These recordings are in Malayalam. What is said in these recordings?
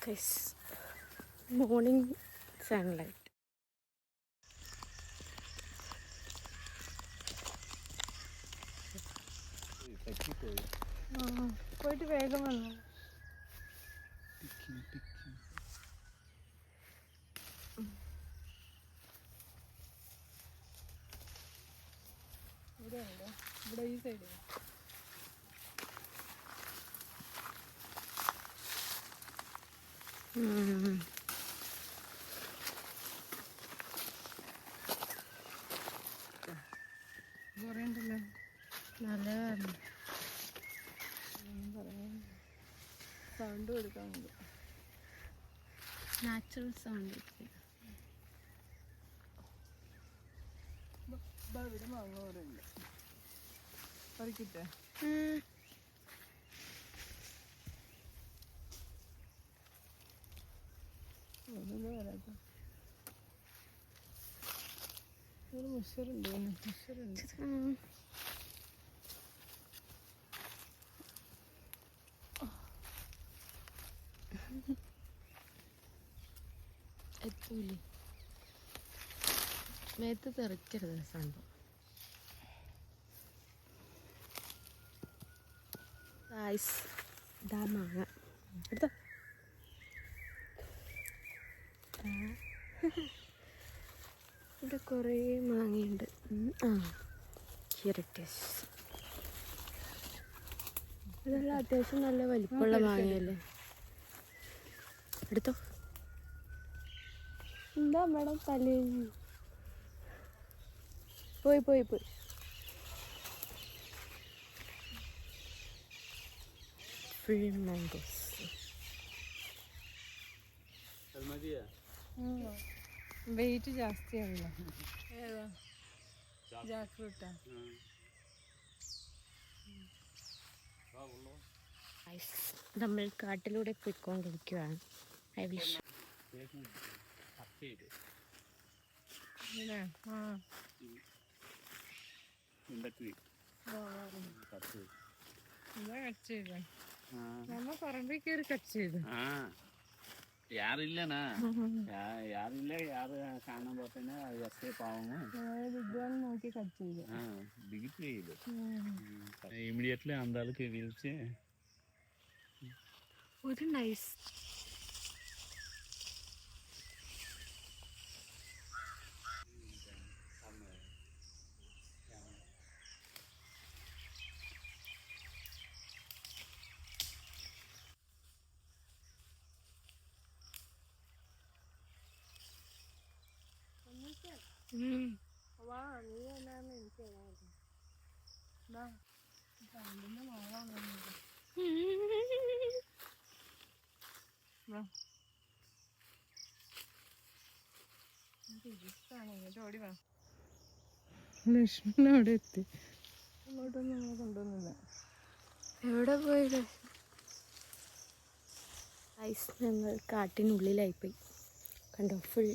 guys, morning sunlight. പോയിട്ട് വേഗം വന്നു. ഇവിടെ ഉണ്ട്, ഇവിടെ ഈ സൈഡ് പറയണ്ടല്ലോ. നല്ല സൗണ്ട് കൊടുക്കാൻ മതി, നാച്ചുറൽ സൗണ്ട്. ഇവിടെ മാങ്ങ പോലെ ഉണ്ട്, പറിക്കിട്ടെ. ഒന്നുമില്ല വരാത്ത ഒരു മുഷറുണ്ട്, മുഷറുണ്ട്. എത്തൂലേ, മേത്ത് തെറിക്കരുത് സംഭവം. ഇതാ മാങ്ങ എടുത്തോ. ഇവിടെ കുറേ മാങ്ങയുണ്ട്. ഇതെല്ലാം അത്യാവശ്യം നല്ല വലിപ്പമുള്ള മാങ്ങയല്ലേ. എടുത്തോ. എന്താ മേഡം തലേ പോയി പോയി പോയി. Full mangoes. വെയിറ്റ് ജാസ്തിയാണല്ലോ. ഏതാ ജാക്ക് ഫ്രൂട്ടാ? നമ്മൾ കാട്ടിലൂടെ പോയിക്കൊണ്ടിരിക്കുകയാണ്. നമ്മ പറമ്പിൽ കയറി കട്ട് ചെയ്തു. ಯಾರಿಲ್ಲನಾ ಯಾರಿಲ್ಲ, ಯಾರು കാണാൻ പോത്തന്നെ എസ്കേപ്പ് ആവുന്നു. വിദ്വാൻ നോക്കി കട്ട് ചെയ്തു. ദിഗിറ്റ് ചെയ്തു ഇമ്മീഡിയറ്റ്ലി அந்த ஆளுக்கு വീഴ്ച. ഒരു നൈസ് നീ എന്നാന്ന് എനിക്ക് ഓടി വാ. ലക്ഷ്മണ അവിടെ എത്തി. ഇങ്ങോട്ടൊന്നും ഞങ്ങൾ കൊണ്ടുവന്നില്ല. എവിടെ പോയത്? ഐസ് ഞങ്ങൾ കാട്ടിനുള്ളിലായിപ്പോയി. കണ്ടോ, full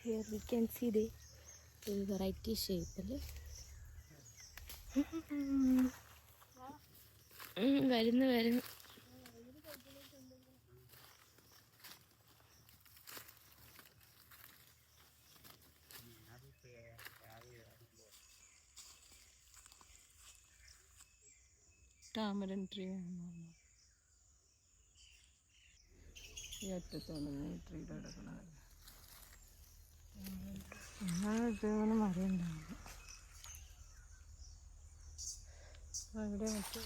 here we can see the variety ഷേപ്പിൽ വരുന്നു വരുന്നു. ടാമരൻ ട്രീ ഈ അറ്റത്താണ് ഈ ട്രീയുടെ കിടക്കണത്. ഇങ്ങനെ മറിയുണ്ടാവും. അവിടെ മറ്റേ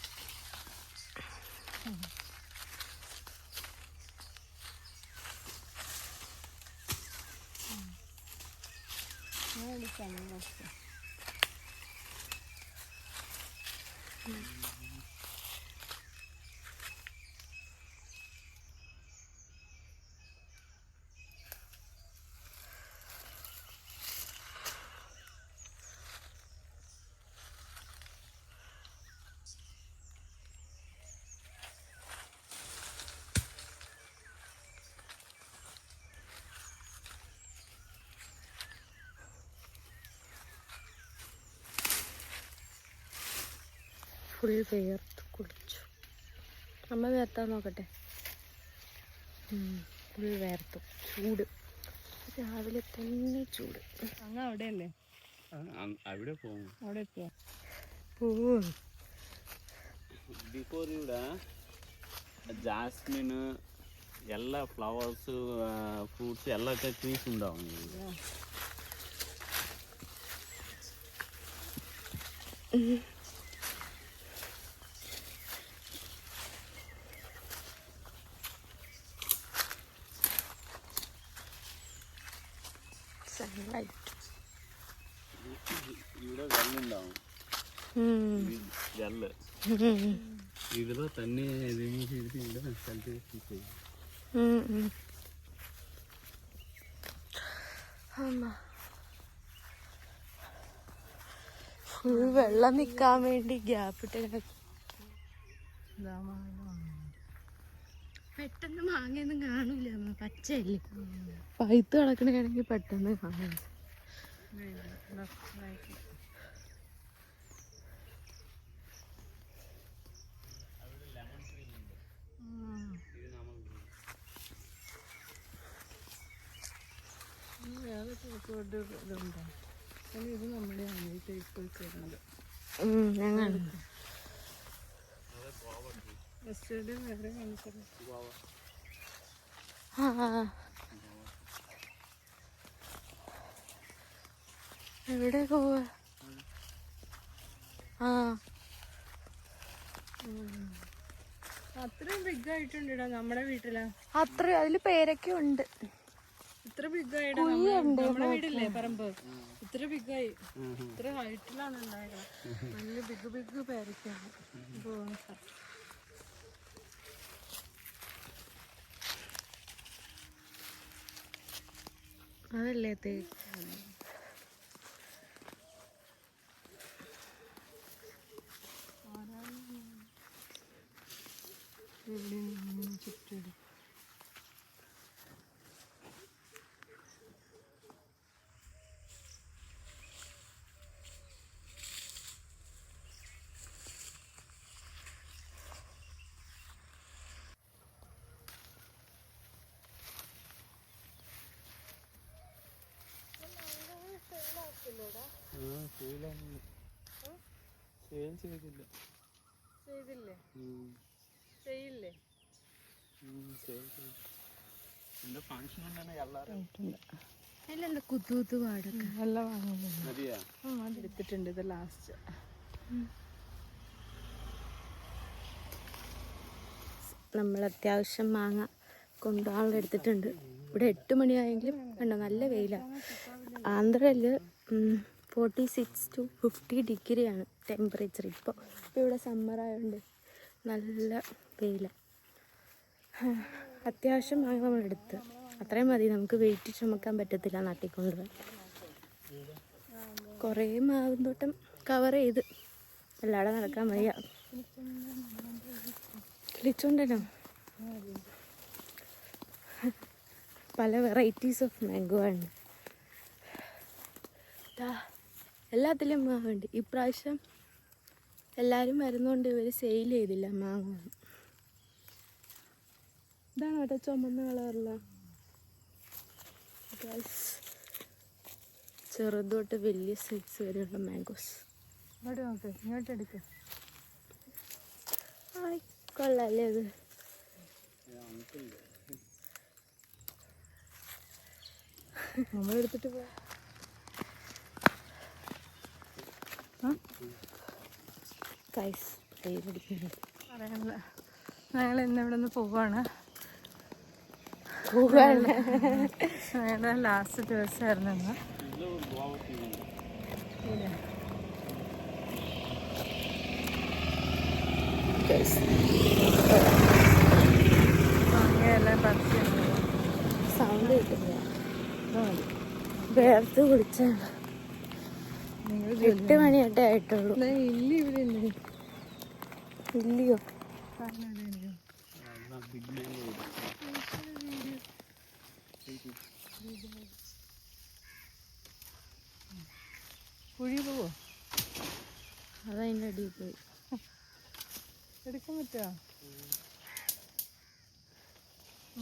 സമയം ഫുൾ വേർത്ത് കുളിച്ചു. അമ്മ വേർത്താൻ നോക്കട്ടെ. ഫുൾ വേർത്തു. ചൂട് രാവിലെ തന്നെ ചൂട്. അങ്ങ് അവിടെയല്ലേ? അവിടെ പോകും. അവിടെ എത്തിയോ? പോവും. ಬಿಫೋರ್ ಇವಡ ಜಾಸ್ಮಿನ್ ಎಲ್ಲ ಫ್ಲವರ್ಸು ಫ್ರೂಟ್ಸ್ ಎಲ್ಲ ಟ್ರೀಸ್ ഉണ്ടാവും. ഇവിടെ വെള്ളുണ്ടാവും. ജല്ല് ഇവിടെ തന്നെ റിമൂവ് ചെയ്തിട്ട് ഇവിടെ കൾട്ടിവേഷൻ ചെയ്യും. ഫുൾ വെള്ളം നിക്കാൻ വേണ്ടി ഗ്യാപ്പ് ഇട്ട്. പെട്ടെന്ന് മാങ്ങയൊന്നും കാണൂല, പച്ചയല്ലേ. പഴുത്ത് കിടക്കണയാണെങ്കിൽ പെട്ടെന്ന് കാണും. ഇത് നമ്മുടെ തേക്കുന്നത്. ഞങ്ങൾ വേറെ കാണിച്ചത്. എവിടെ പോവാ? അത്രയും ബിഗ് ആയിട്ടുണ്ടാ നമ്മുടെ വീട്ടിലാ? അത്ര അതില് പേരൊക്കെ ഉണ്ട്. ഇത്ര ബിഗ് ആയിട്ടാ നമ്മുടെ വീടില്ലേ പറമ്പ്? ഇത്ര ബിഗായി, ഇത്ര ഹൈറ്റിലാണ് ഉണ്ടായത്. നല്ല ബിഗ് ബിഗ് പേരൊക്കെയാണ്. അതല്ലേ ചുറ്റും ചെയ്തില്ലേ? ചെയ്യില്ലേ? അതിലെന്താ കുത്തു കുത്തു പാടൊക്കെ നല്ല വാങ്ങുന്നുണ്ട്. അതെടുത്തിട്ടുണ്ട്. ഇത് ലാസ്റ്റ് നമ്മൾ അത്യാവശ്യം മാങ്ങ കൊണ്ടുപോകാനുള്ള എടുത്തിട്ടുണ്ട്. ഇവിടെ 8 മണിയായെങ്കിലും കണ്ടോ നല്ല വെയിലാണ്. ആന്ധ്രയിൽ 46 to 50 ഡിഗ്രിയാണ് ടെമ്പറേച്ചർ. ഇപ്പോൾ ഇവിടെ സമ്മർ ആയതുകൊണ്ട് നല്ല വെയിലാണ്. അത്യാവശ്യം മാങ്ങ നമ്മളെടുത്ത് അത്രയും മതി. നമുക്ക് വെയിറ്റ് ചുമക്കാൻ പറ്റത്തില്ല നാട്ടിൽ കൊണ്ടുപോകാൻ. കുറേ മാവുന്തോട്ടം കവർ ചെയ്ത് അല്ലാതെ നടക്കാൻ വയ്യ. കിളിച്ചുണ്ടല്ലോ പല വെറൈറ്റീസ് ഓഫ് മാംഗോ ആണ്. എല്ലാത്തിലും മാവുണ്ട്. ഇപ്രാവശ്യം എല്ലാവരും വരുന്നോണ്ട് ഇവർ സെയിൽ ചെയ്തില്ല മാങ്ങ. ഇതാണ് കേട്ടോ ചുമന്ന കളറുള്ള. ചെറുതൊട്ട് വലിയ സൈസ് വരെയുള്ള മാംഗോസ്. ഇങ്ങോട്ട് നോക്ക്, ഇങ്ങോട്ട് എടുക്ക്. കൊള്ളാല്ലേ അത്? നമ്മളെടുത്തിട്ട് പോവാ. പറയാനില്ല. ഞങ്ങൾ ഇന്ന് ഇവിടെ നിന്ന് പോവാണ്. ഞങ്ങളുടെ ലാസ്റ്റ് ദിവസമായിരുന്നു ഇന്ന്. അങ്ങനെയെല്ലാം പറിച്ചു സൗണ്ട് കിട്ടില്ല. വേർത്ത് കുടിച്ചാണ്. 8 മണിയായിട്ടേ ആയിട്ടുള്ളൂ. ഇല്ല ഇവിടെ ഇല്ലേ? ഇല്ലയോ? കുഴി പോവോ? അതതിൻ്റെ അടിയിൽ പോയി. എടുക്കാൻ പറ്റുമോ?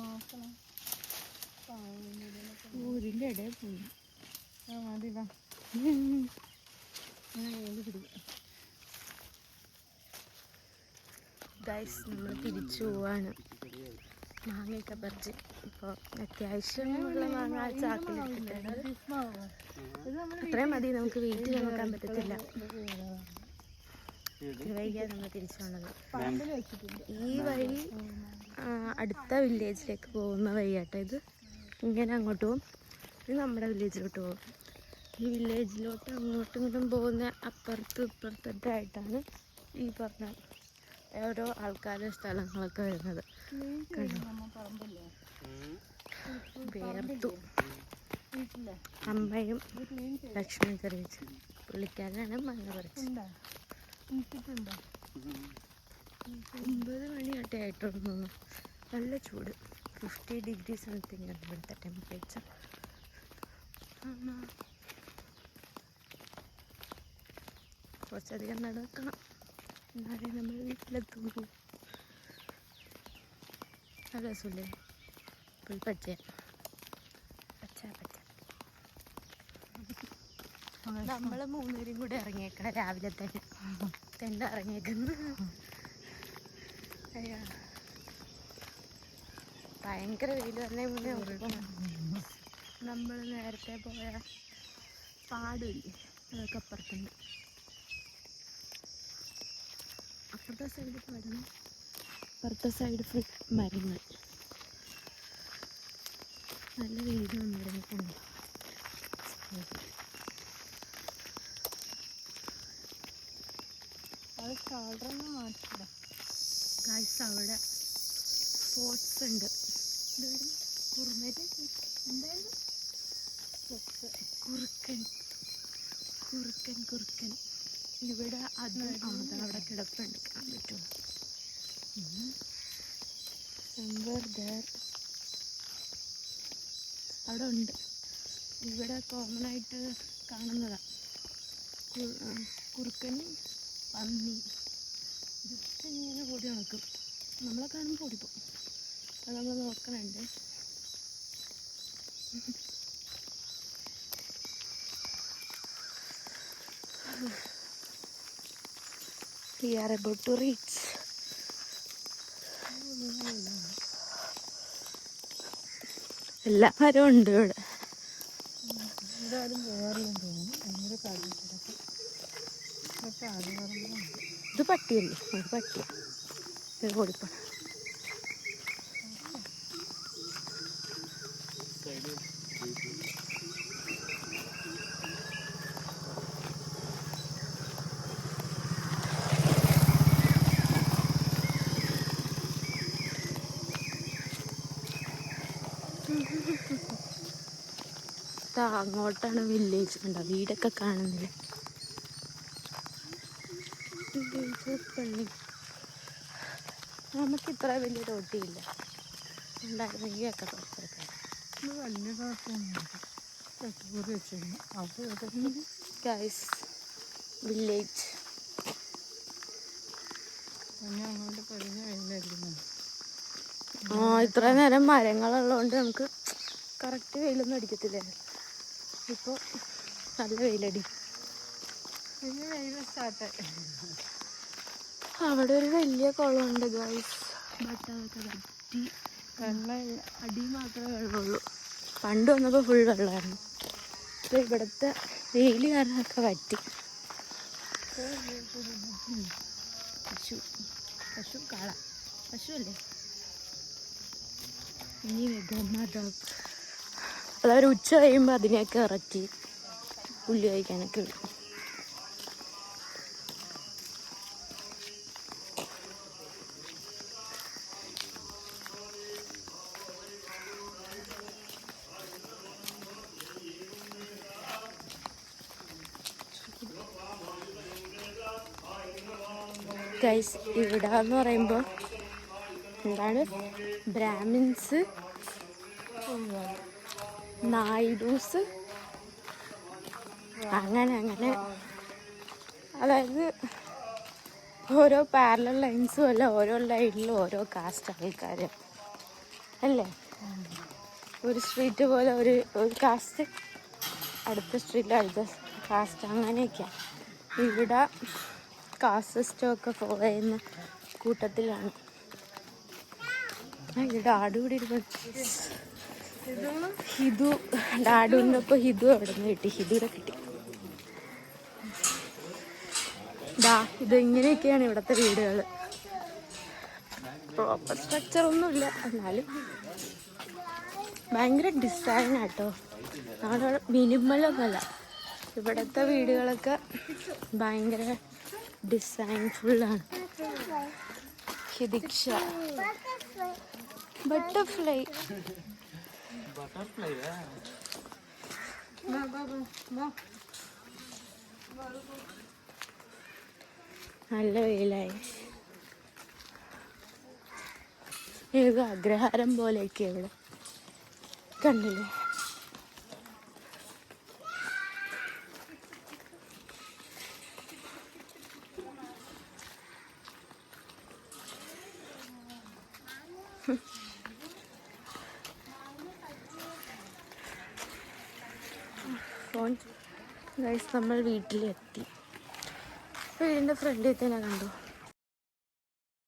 നോക്കണം. ഊരിൻ്റെ ഇടയിൽ പോയി. മതി വാ. ഗൈസ് നമ്മൾ തിരിച്ചു പോവാണ്. മാങ്ങയൊക്കെ പറിച്ച് ഇപ്പോൾ അത്യാവശ്യമുള്ള മാങ്ങ ചാക്കിലിട്ടിട്ടുണ്ട്. അത്രയും മതി, നമുക്ക് വെയിറ്റ് ചെയ്യാൻ നോക്കാൻ പറ്റത്തില്ല. വൈകിയാണ് നമ്മൾ തിരിച്ചു വന്നത്. ഈ വഴി അടുത്ത വില്ലേജിലേക്ക് പോകുന്ന വഴിയാട്ടോ ഇത്. ഇങ്ങനെ അങ്ങോട്ട് പോകും, ഇത് നമ്മുടെ വില്ലേജിലോട്ട് പോകും. ഈ വില്ലേജിലോട്ട് അങ്ങോട്ടും ഇങ്ങോട്ടും പോകുന്ന അപ്പുറത്തും ഇപ്പുറത്തായിട്ടാണ് ഈ പറഞ്ഞ ഓരോ ആൾക്കാരുടെ സ്ഥലങ്ങളൊക്കെ വരുന്നത്. വേർത്തു. അമ്മയും ലക്ഷ്മി കറി വെച്ചു. പുള്ളിക്കാരനാണ് മാങ്ങ പറിച്ചത്. 9 മണിയാട്ടേ ആയിട്ടുള്ളൂ. നല്ല ചൂട്, 50 ഡിഗ്രി സംതിങ് ആണ് ഇവിടുത്തെ ടെമ്പറേച്ചർ. കുറച്ചധികം നടക്കണം, എന്നാലേ നമ്മൾ വീട്ടിലെത്തുള്ളൂ. നല്ല രസമില്ലേ? ഫുൾ പച്ച പച്ച പച്ച. നമ്മൾ 3 പേരും കൂടെ ഇറങ്ങിയേക്കണം രാവിലെ തന്നെ. തെണ്ട ഇറങ്ങിയേക്കുന്നു. അയ്യോ, ഭയങ്കര വെയിൽ തന്നെ. മുന്നേ നമ്മൾ നേരത്തെ പോയ പാടില്ലേ, അതൊക്കെ അപ്പുറത്തുണ്ട്. അപ്പുറത്തെ സൈഡ് പാടുന്നു, അപ്പുറത്തെ സൈഡ് ഫുൾ മരങ്ങൾ. നല്ല വെയിൽ വന്നിറങ്ങിയിട്ടുണ്ട്. അത് കളറൊന്നും മാറ്റില്ല ഗൈസ്. അവിടെ സ്പോട്സ് ഉണ്ട്. എന്തായാലും കുറുക്കൻ കുറുക്കൻ കുറുക്കൻ ഇവിടെ അതും അവിടെ കിടപ്പുണ്ട്. കാണാൻ പറ്റുമോ? അവിടെ ഉണ്ട്. ഇവിടെ കോമൺ ആയിട്ട് കാണുന്നതാണ് കുറുക്കനും പന്നി. ജസ്റ്റ് ഇങ്ങനെ കൂടി നടക്കും. നമ്മളെ കാണുമ്പോൾ ഓടിപ്പോകും. അത് നമ്മൾ നോക്കണുണ്ട്. We are about to reach. എല്ലാ മരവും ഉണ്ട് ഇവിടെ. എന്തായാലും വേറെയും തോന്നുന്നു. ഭയങ്കര കാടിക്കിടക്കും. ഇത് പട്ടിയല്ലേ? ഒരു പട്ടിയ. ഇത് ഓടിപ്പോ. അങ്ങോട്ടാണ് വില്ലേജ്. ഉണ്ടോ വീടൊക്കെ കാണുന്നില്ല. പള്ളി നമുക്ക് ഇത്ര വലിയ തോട്ടിയില്ല. ഉണ്ടായിരുന്നെങ്കിൽ ഒക്കെ പുറത്തെടുക്കാം. വലിയ കുഴപ്പമൊന്നും ഗൈസ് വില്ലേജ്. അങ്ങോട്ട് പൊരിഞ്ഞ വെയിലായിരുന്നു. ഇത്ര നേരം മരങ്ങളുള്ളതുകൊണ്ട് നമുക്ക് കറക്റ്റ് വെയിലൊന്നും അടിക്കത്തില്ല. ഇപ്പോൾ നല്ല വെയിലടി. പിന്നെ വെയിൽ സ്റ്റാർട്ടായി. അവിടെ ഒരു വലിയ കുളമുണ്ട് ഗൈസ്. ബട്ട് അതൊക്കെ വറ്റി. വെള്ളമില്ല, അടി മാത്രമേ വെള്ളമുള്ളൂ. പണ്ട് വന്നപ്പോൾ ഫുൾ വെള്ളമായിരുന്നു. ഇപ്പോൾ ഇവിടുത്തെ വെയിൽ കാരണമൊക്കെ വറ്റി. പശു കാള പശു അല്ലേ? ഇനി അതവർ ഉച്ച കഴിയുമ്പോൾ അതിനെയൊക്കെ ഇറക്കി പുല്ല് കഴിക്കാനൊക്കെ വിടും. ഗൈസ് ഇവിടെ എന്ന് പറയുമ്പോൾ എന്താണ്, ബ്രാഹ്മിൻസ്, നായിഡൂസ്, അങ്ങനെ അങ്ങനെ, അതായത് ഓരോ പാരലൽ ലൈൻസും അല്ല, ഓരോ ലൈനിലും ഓരോ കാസ്റ്റ് ആൾക്കാർ. അല്ലേ? ഒരു സ്ട്രീറ്റ് പോലെ ഒരു കാസ്റ്റ്, അടുത്ത സ്ട്രീറ്റിൽ അടുത്ത കാസ്റ്റ്, അങ്ങനെയൊക്കെയാണ്. ഇവിടെ കാസ്റ്റ് സിസ്റ്റമൊക്കെ ഫോളോ ചെയ്യുന്ന കൂട്ടത്തിലാണ്. ഇവിടെ ആട് കൂടി ഹിതു, ഡാഡുവിനൊപ്പം ഹിതു അവിടെ നിന്ന് കിട്ടി, ഹിതുവിനെ കിട്ടി. ഇത് ഇങ്ങനെയൊക്കെയാണ് ഇവിടുത്തെ വീടുകൾ. പ്രോപ്പർ സ്ട്രക്ചർ ഒന്നുമില്ല, എന്നാലും ഭയങ്കര ഡിസൈനാട്ടോ. നമ്മുടെ മിനിമലൊന്നുമല്ല, ഇവിടുത്തെ വീടുകളൊക്കെ ഭയങ്കര ഡിസൈൻഫുള്ളാണ്. ഹിദിക്ഷ ബട്ടർഫ്ലൈ. നല്ല വെയിലായി. ഏത് അഗ്രഹാരം പോലെയൊക്കെ ഇവിടെ കണ്ടില്ലേ? ഗൈസ്, നമ്മൾ വീട്ടിലെത്തി. വീടിൻ്റെ ഫ്രണ്ടിൽ തന്നെ കണ്ടു